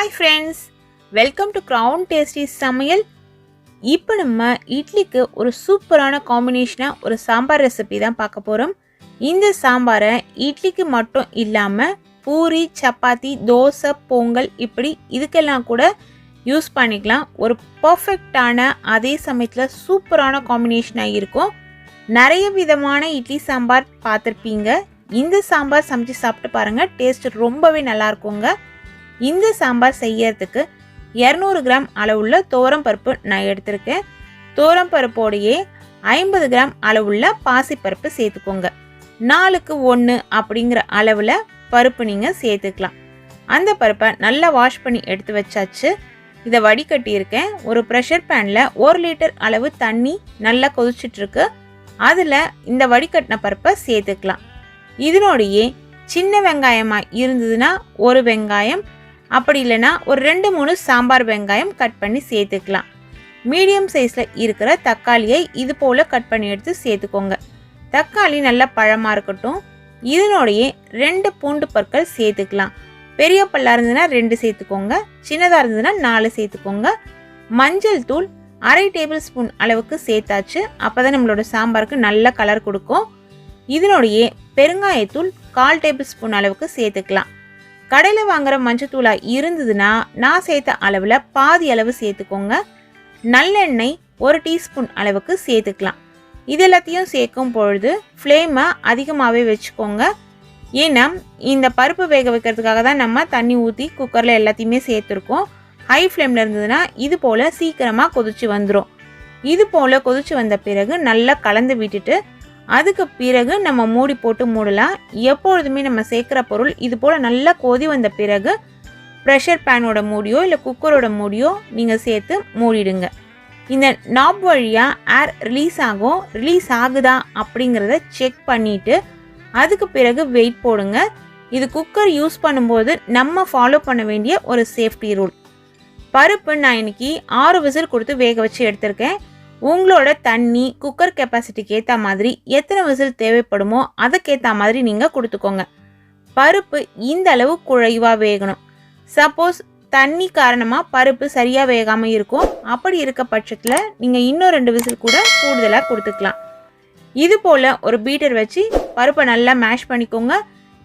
Hi friends, welcome to Crown Tasty Samayal. இப்போ நம்ம இட்லிக்கு ஒரு சூப்பரான காம்பினேஷனா ஒரு சாம்பார் ரெசிபி தான் பார்க்க போறோம். இந்த சாம்பாரை இட்லிக்கு மட்டும் இல்லாம பூரி, சப்பாத்தி, தோசை, பொங்கல் இப்படி இதுக்கெல்லாம் கூட யூஸ் பண்ணிக்கலாம். ஒரு பெர்ஃபெக்ட்டான அதே சமயத்துல சூப்பரான காம்பினேஷனா இருக்கும். நிறைய விதமான இட்லி சாம்பார் பார்த்திருப்பீங்க. இந்த சாம்பார் சமைச்சு சாப்பிட்டு பாருங்க, டேஸ்ட் ரொம்பவே நல்லா இருக்குங்க. இந்த சாம்பார் செய்யறதுக்கு 200 கிராம் அளவுள்ள தோரம் பருப்பு நான் எடுத்திருக்கேன். தோரம் பருப்போடையே 50 கிராம் அளவுள்ள பாசிப்பருப்பு சேர்த்துக்கோங்க. 4க்கு 1 அப்படிங்கிற அளவில் பருப்பு நீங்கள் சேர்த்துக்கலாம். அந்த பருப்பை நல்லா வாஷ் பண்ணி எடுத்து வச்சாச்சு. இதை வடிகட்டியிருக்கேன். ஒரு ப்ரெஷர் பேனில் 1 லிட்டர் அளவு தண்ணி நல்லா கொதிச்சிட்ருக்கு. அதில் இந்த வடிகட்டின பருப்பை சேர்த்துக்கலாம். இதனோடையே சின்ன வெங்காயமாக இருந்ததுன்னா ஒரு வெங்காயம், அப்படி இல்லைன்னா ஒரு 2-3 சாம்பார் வெங்காயம் கட் பண்ணி சேர்த்துக்கலாம். மீடியம் சைஸில் இருக்கிற தக்காளியை இது போல் கட் பண்ணி எடுத்து சேர்த்துக்கோங்க. தக்காளி நல்லா பழமாக இருக்கட்டும். இதனோடையே 2 பூண்டு பற்கள் சேர்த்துக்கலாம். பெரிய பல்லாக இருந்ததுன்னா 2 சேர்த்துக்கோங்க, சின்னதாக இருந்ததுன்னா 4 சேர்த்துக்கோங்க. மஞ்சள் தூள் 1/2 டேபிள் ஸ்பூன் அளவுக்கு சேர்த்தாச்சு. அப்போ தான் நம்மளோட சாம்பாருக்கு நல்ல கலர் கொடுக்கும். இதனோடையே பெருங்காயத்தூள் 1/4 டேபிள் ஸ்பூன் அளவுக்கு சேர்த்துக்கலாம். கடையில் வாங்குற மஞ்சத்தூளாக இருந்ததுன்னா நான் சேர்த்த அளவில் பாதி அளவு சேர்த்துக்கோங்க. நல்லெண்ணெய் 1 டீஸ்பூன் அளவுக்கு சேர்த்துக்கலாம். இது எல்லாத்தையும் சேர்க்கும் பொழுது ஃப்ளேமை அதிகமாகவே வச்சுக்கோங்க. ஏன்னா இந்த பருப்பு வேக வைக்கிறதுக்காக தான் நம்ம தண்ணி ஊற்றி குக்கரில் எல்லாத்தையுமே சேர்த்துருக்கோம். ஹை ஃப்ளேமில் இருந்ததுன்னா இது போல் சீக்கிரமாக கொதிச்சு வந்துடும். இது போல் கொதிச்சு வந்த பிறகு நல்லா கலந்து விட்டுட்டு அதுக்கு பிறகு நம்ம மூடி போட்டு மூடலாம். எப்பொழுதுமே நம்ம சேர்க்குற பொருள் இது போல் நல்லா கொதி வந்த பிறகு ப்ரெஷர் பேனோட மூடியோ இல்லை குக்கரோட மூடியோ நீங்கள் சேர்த்து மூடிடுங்க. இந்த நாப் வழியாக ஏர் ரிலீஸ் ஆகுதா அப்படிங்கிறத செக் பண்ணிவிட்டு அதுக்கு பிறகு வெயிட் போடுங்க. இது குக்கர் யூஸ் பண்ணும்போது நம்ம ஃபாலோ பண்ண வேண்டிய ஒரு சேஃப்டி ரூல். பருப்பு நான் இன்னைக்கு 6 விசில் கொடுத்து வேக வச்சு எடுத்திருக்கேன். உங்களோட தண்ணி குக்கர் கெப்பாசிட்டிக்கு ஏற்ற மாதிரி எத்தனை விசில் தேவைப்படுமோ அதுக்கேற்ற மாதிரி நீங்கள் கொடுத்துக்கோங்க. பருப்பு இந்த அளவு குழைவாக வேகணும். சப்போஸ் தண்ணி காரணமாக பருப்பு சரியாக வேகாமல் இருக்கும். அப்படி இருக்க பட்சத்தில் நீங்கள் இன்னும் 2 விசில் கூட கூடுதலாக கொடுத்துக்கலாம். இது போல் ஒரு பீட்டர் வச்சு பருப்பை நல்லா மேஷ் பண்ணிக்கோங்க.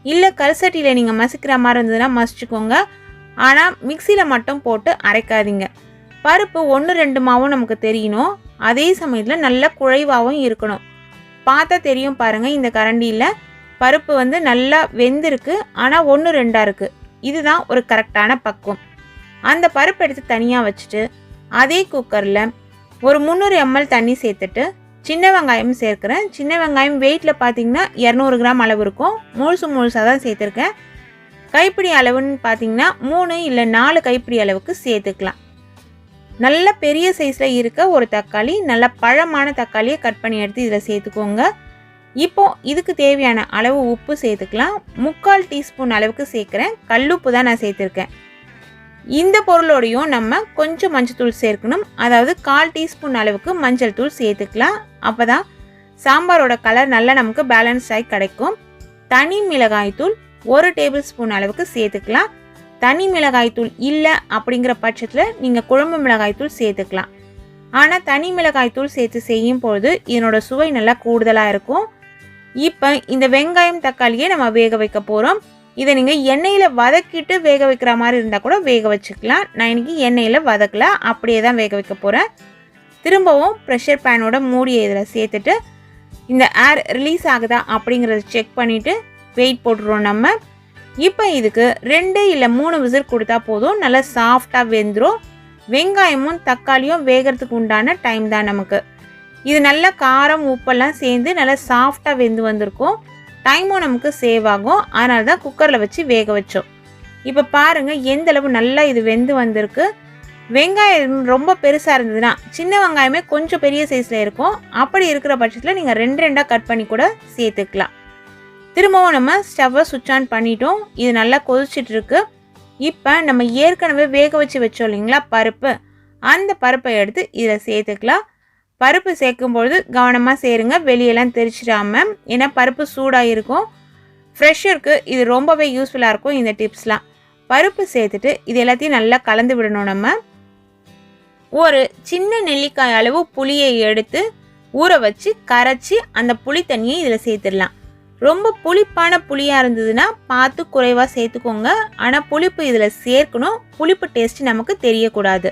இல்லை கல்சட்டியில் நீங்கள் மசிக்கிற மாதிரி இருந்ததுன்னா மசிச்சுக்கோங்க. ஆனால் மிக்சியில் மட்டும் போட்டு அரைக்காதீங்க. பருப்பு 1-2 மாவும் நமக்கு தெரியணும். அதே சமயத்தில் நல்ல குழைவாகவும் இருக்கணும். பார்த்தா தெரியும் பாருங்கள், இந்த கரண்டியில் பருப்பு நல்லா வெந்திருக்கு, ஆனால் 1-2 இருக்குது. இதுதான் ஒரு கரெக்டான பக்குவம். அந்த பருப்பு எடுத்து தனியாக வச்சுட்டு அதே குக்கரில் ஒரு 300 ml தண்ணி சேர்த்துட்டு சின்ன வெங்காயம் சேர்க்குறேன். சின்ன வெங்காயம் வெயிட்டில் பார்த்தீங்கன்னா 200 கிராம் அளவு இருக்கும். முழுசாக தான் சேர்த்துருக்கேன். கைப்பிடி அளவுன்னு பார்த்தீங்கன்னா 3 இல்லை 4 கைப்பிடி அளவுக்கு சேர்த்துக்கலாம். நல்ல பெரிய சைஸில் இருக்க ஒரு தக்காளி, நல்ல பழமான தக்காளியை கட் பண்ணி எடுத்து இதில் சேர்த்துக்கோங்க. இப்போது இதுக்கு தேவையான அளவு உப்பு சேர்த்துக்கலாம். 3/4 டீஸ்பூன் அளவுக்கு சேர்க்குறேன். கல்லுப்பு தான் நான் சேர்த்துருக்கேன். இந்த பொருளோடையும் நம்ம கொஞ்சம் மஞ்சள் சேர்க்கணும். அதாவது 1/4 டீஸ்பூன் அளவுக்கு மஞ்சள் தூள் சேர்த்துக்கலாம். அப்போ தான் சாம்பாரோட கலர் நல்லா நமக்கு பேலன்ஸ் ஆகி கிடைக்கும். தனி மிளகாய் தூள் 1 டேபிள் ஸ்பூன் அளவுக்கு சேர்த்துக்கலாம். தனி மிளகாய் தூள் இல்லை அப்படிங்கிற பட்சத்தில் நீங்கள் குழம்பு மிளகாய் தூள் சேர்த்துக்கலாம். ஆனால் தனி மிளகாய் தூள் சேர்த்து செய்யும் பொழுது இதனோட சுவை நல்லா கூடுதலாக இருக்கும். இப்போ இந்த வெங்காயம் தக்காளியை நம்ம வேக வைக்க போகிறோம். இதை நீங்கள் எண்ணெயில் வதக்கிட்டு வேக வைக்கிற மாதிரி இருந்தால் கூட வேக வச்சுக்கலாம். நான் இன்றைக்கி எண்ணெயில் வதக்கல, அப்படியே தான் வேக வைக்க போகிறேன். திரும்பவும் ப்ரெஷர் பேனோட மூடியை இதில் சேர்த்துட்டு இந்த ஏர் ரிலீஸ் ஆகுதா அப்படிங்கிறத செக் பண்ணிவிட்டு வெயிட் போட்டுருவோம் நம்ம. இப்போ இதுக்கு 2 இல்லை 3 விசில் கொடுத்தா போதும். நல்லா சாஃப்டாக வெந்துடும். வெங்காயமும் தக்காளியும் வேகிறதுக்கு உண்டான டைம் தான் நமக்கு. இது நல்லா காரம் உப்பெல்லாம் சேர்ந்து நல்லா சாஃப்டாக வெந்து வந்திருக்கும். டைமும் நமக்கு சேவ் ஆகும். அதனால தான் குக்கரில் வச்சு வேக வச்சோம். இப்போ பாருங்கள் எந்த அளவு நல்லா இது வெந்து வந்திருக்கு. வெங்காயம் ரொம்ப பெருசாக இருந்ததுன்னா சின்ன வெங்காயமே கொஞ்சம் பெரிய சைஸில் இருக்கும். அப்படி இருக்கிற பட்சத்தில் நீங்கள் 2 கட் பண்ணி கூட சேர்த்துக்கலாம். திரும்பவும் நம்ம ஸ்டவ்வை சுவிட்ச் ஆன் பண்ணிட்டோம். இது நல்லா கொதிச்சிட்ருக்கு. இப்போ நம்ம ஏற்கனவே வேக வச்சு வச்சோம் இல்லைங்களா பருப்பு, அந்த பருப்பை எடுத்து இதில் சேர்த்துக்கலாம். பருப்பு சேர்க்கும்பொழுது கவனமாக சேருங்க, வெளியெல்லாம் தெரிச்சிடாமல். ஏன்னா பருப்பு சூடாக இருக்கும். ஃப்ரெஷருக்கு இது ரொம்பவே யூஸ்ஃபுல்லாக இருக்கும் இந்த டிப்ஸ்லாம். பருப்பு சேர்த்துட்டு இது எல்லாத்தையும் நல்லா கலந்து விடணும். நம்ம ஒரு சின்ன நெல்லிக்காய் அளவு புளியை எடுத்து ஊற வச்சு கரைச்சி அந்த புளி தண்ணியை இதில் சேர்த்துடலாம். ரொம்ப புளிப்பான புளியாக இருந்ததுன்னா பார்த்து குறைவாக சேர்த்துக்கோங்க. ஆனால் புளிப்பு இதில் சேர்க்கணும். புளிப்பு டேஸ்ட் நமக்கு தெரியக்கூடாது.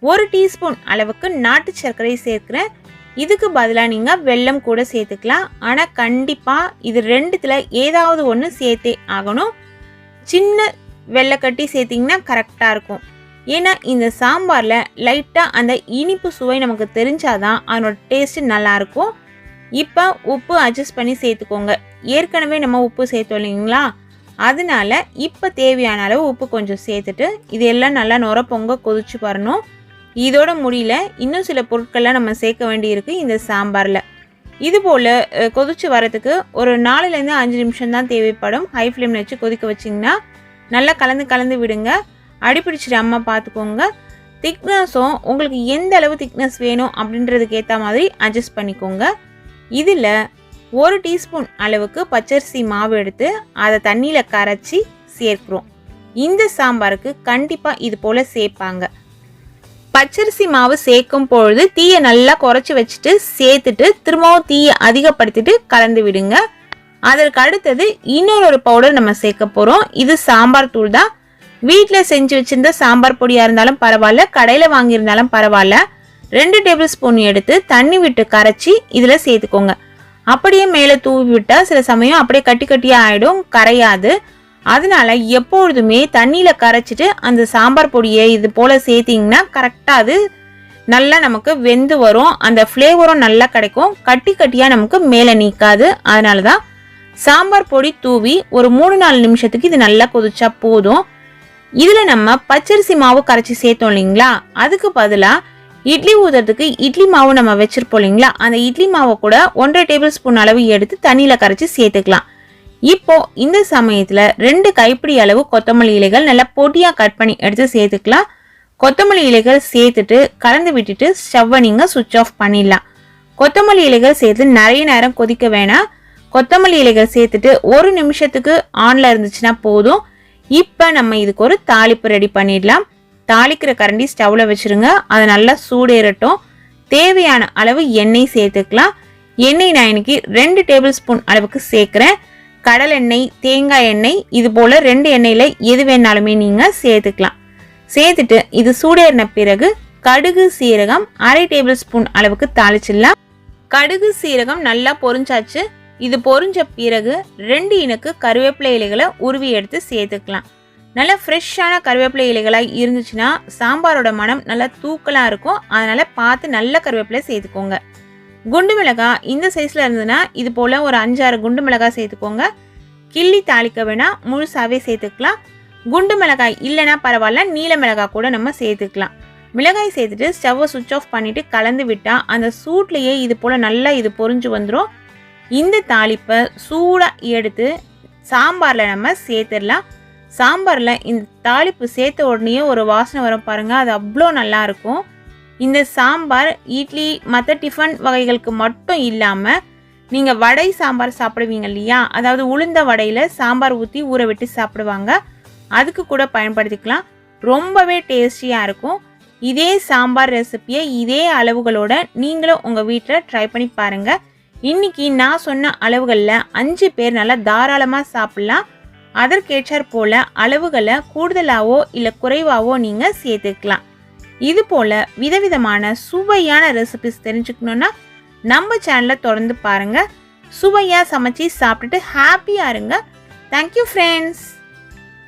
1 டீஸ்பூன் அளவுக்கு நாட்டு சர்க்கரை சேர்க்குறேன். இதுக்கு பதிலாக நீங்கள் வெல்லம் கூட சேர்த்துக்கலாம். ஆனால் கண்டிப்பாக இது ரெண்டுத்தில் ஏதாவது ஒன்று சேர்த்தே ஆகணும். சின்ன வெள்ளைக்கட்டி சேர்த்திங்கன்னா கரெக்டாக இருக்கும். ஏன்னா இந்த சாம்பாரில் லைட்டாக அந்த இனிப்பு சுவை நமக்கு தெரிஞ்சாதான் அதனோட டேஸ்ட்டு நல்லாயிருக்கும். இப்போ உப்பு அட்ஜஸ்ட் பண்ணி சேர்த்துக்கோங்க. ஏற்கனவே நம்ம உப்பு சேர்த்தோம் இல்லைங்களா, அதனால இப்போ தேவையான அளவு உப்பு கொஞ்சம் சேர்த்துட்டு இதெல்லாம் நல்லா நுர பொங்க கொதிச்சு வரணும். இதோட முடியல இன்னும் சில பொருட்கள்லாம் நம்ம சேர்க்க வேண்டியிருக்கு இந்த சாம்பாரில். இதுபோல் கொதிச்சு வரதுக்கு ஒரு 4லேருந்து 5 நிமிஷம் தான் தேவைப்படும். ஹை ஃப்ளேமில் வச்சு கொதிக்க வச்சிங்கன்னா நல்லா கலந்து விடுங்க. அடிப்பிடிச்சிடாம பார்த்துக்கோங்க. திக்னஸும் உங்களுக்கு எந்த அளவு திக்னஸ் வேணும் அப்படின்றதுக்கு ஏற்ற மாதிரி அட்ஜஸ்ட் பண்ணிக்கோங்க. இதில் 1 டீஸ்பூன் அளவுக்கு பச்சரிசி மாவு எடுத்து அதை தண்ணியில் கரைச்சி சேர்க்குறோம். இந்த சாம்பாருக்கு கண்டிப்பாக இது போல் சேர்ப்பாங்க. பச்சரிசி மாவு சேர்க்கும் பொழுது தீயை நல்லா குறைச்சி வச்சுட்டு சேர்த்துட்டு திரும்பவும் தீயை அதிகப்படுத்திட்டு கலந்து விடுங்க. அதற்கு அடுத்தது இன்னொரு பவுடர் நம்ம சேர்க்க போகிறோம். இது சாம்பார் தூள் தான். வீட்டில் செஞ்சு வச்சிருந்த சாம்பார் பொடியாக இருந்தாலும் பரவாயில்ல, கடையில் வாங்கியிருந்தாலும் பரவாயில்ல. 2 டேபிள் ஸ்பூன் எடுத்து தண்ணி விட்டு கரைச்சி இதில் சேர்த்துக்கோங்க. அப்படியே மேலே தூவி விட்டால் சில சமயம் அப்படியே கட்டியாக ஆகிடும், கரையாது. அதனால எப்பொழுதுமே தண்ணியில் கரைச்சிட்டு அந்த சாம்பார் பொடியை இது போல் சேர்த்திங்கன்னா கரெக்டாக அது நல்லா நமக்கு வெந்து வரும். அந்த ஃப்ளேவரும் நல்லா கிடைக்கும். கட்டியாக நமக்கு மேலே நீக்காது. அதனால தான் சாம்பார் பொடி தூவி ஒரு 3-4 நிமிஷத்துக்கு இது நல்லா கொதிச்சா போதும். இதில் நம்ம பச்சரிசி மாவு கரைச்சி சேர்த்தோம் இல்லைங்களா, அதுக்கு பதிலாக இட்லி ஊற்றுறதுக்கு இட்லி மாவு நம்ம வச்சுருப்போம் இல்லைங்களா, அந்த இட்லி மாவை கூட 1.5 டேபிள் ஸ்பூன் அளவு எடுத்து தண்ணியில் கரைச்சி சேர்த்துக்கலாம். இப்போ இந்த சமயத்தில் 2 கைப்பிடி அளவு கொத்தமல்லி இலைகள் நல்லா பொடியாக கட் பண்ணி எடுத்து சேர்த்துக்கலாம். கொத்தமல்லி இலைகள் சேர்த்துட்டு கலந்து விட்டுட்டு ஸ்டவ்வை நீங்கள் சுவிட்ச் ஆஃப் பண்ணிடலாம். கொத்தமல்லி இலைகள் சேர்த்து நிறைய நேரம் கொதிக்க வேணாம். கொத்தமல்லி இலைகள் சேர்த்துட்டு 1 நிமிஷத்துக்கு ஆனில் இருந்துச்சுன்னா போதும். இப்போ நம்ம இதுக்கு ஒரு தாளிப்பு ரெடி பண்ணிடலாம். தாளிக்கிற கரண்டி ஸ்டவ்வில் வச்சுருங்க. அதை நல்லா சூடேறட்டும். தேவையான அளவு எண்ணெய் சேர்த்துக்கலாம். எண்ணெய் நான் இன்னைக்கு 2 டேபிள் ஸ்பூன் அளவுக்கு சேர்க்குறேன். கடலெண்ணெய், தேங்காய் எண்ணெய், இது போல் 2 எண்ணெயில் எது வேணாலுமே நீங்கள் சேர்த்துக்கலாம். சேர்த்துட்டு இது சூடேறின பிறகு கடுகு சீரகம் 1/2 டேபிள் ஸ்பூன் அளவுக்கு தாளிச்சிடலாம். கடுகு சீரகம் நல்லா பொரிஞ்சாச்சு. இது பொரிஞ்ச பிறகு 2 இனுக்கு கருவேப்பிலை இலைகளை உருவி எடுத்து சேர்த்துக்கலாம். நல்லா ஃப்ரெஷ்ஷான கருவேப்பிலை இலைகளாக இருந்துச்சுன்னா சாம்பாரோட மனம் நல்லா தூக்கலாக இருக்கும். அதனால் பார்த்து நல்ல கருவேப்பிலை சேர்த்துக்கோங்க. குண்டு மிளகாய் இந்த சைஸில் இருந்ததுன்னா இது போல் ஒரு 5-6 குண்டு மிளகாய் சேர்த்துக்கோங்க. கிள்ளி தாளிக்க வேணால் முழுசாகவே சேர்த்துக்கலாம். குண்டு மிளகாய் இல்லைன்னா பரவாயில்ல, நீல மிளகாய் கூட நம்ம சேர்த்துக்கலாம். மிளகாய் சேர்த்துட்டு ஸ்டவ்வை சுவிட்ச் ஆஃப் பண்ணிவிட்டு கலந்து விட்டால் அந்த சூட்லேயே இது போல் நல்லா இது பொரிஞ்சு வந்துடும். இந்த தாளிப்பை சூடாக எடுத்து சாம்பாரில் நம்ம சேர்த்துடலாம். சாம்பாரில் இந்த தாளிப்பு சேர்த்த உடனே ஒரு வாசனை வரும் பாருங்கள், அது அவ்வளோ நல்லாயிருக்கும். இந்த சாம்பார் இட்லி மற்ற டிஃபன் வகைகளுக்கு மட்டும் இல்லாமல் நீங்கள் வடை சாம்பார் சாப்பிடுவீங்க இல்லையா, அதாவது உளுந்த வடையில் சாம்பார் ஊற்றி ஊற விட்டு சாப்பிடுவாங்க, அதுக்கு கூட பயன்படுத்திக்கலாம். ரொம்பவே டேஸ்டியாக இருக்கும். இதே சாம்பார் ரெசிப்பியை இதே அளவுகளோட நீங்களும் உங்கள் வீட்டில் ட்ரை பண்ணி பாருங்கள். இன்னைக்கு நான் சொன்ன அளவுகளில் 5 பேர் நல்லா தாராளமாக சாப்பிட்லாம். அதற்கேற்றாற் போல அளவுகளை கூடுதலாவோ இல்லை குறைவாவோ நீங்கள் சேர்த்துக்கலாம். இது போல் விதவிதமான சுவையான ரெசிபிஸ் தெரிஞ்சுக்கணுன்னா நம்ம சேனலை தொடர்ந்து பாருங்கள். சுவையாக சமைச்சு சாப்பிட்டுட்டு ஹாப்பியாக இருங்க. Thank you friends.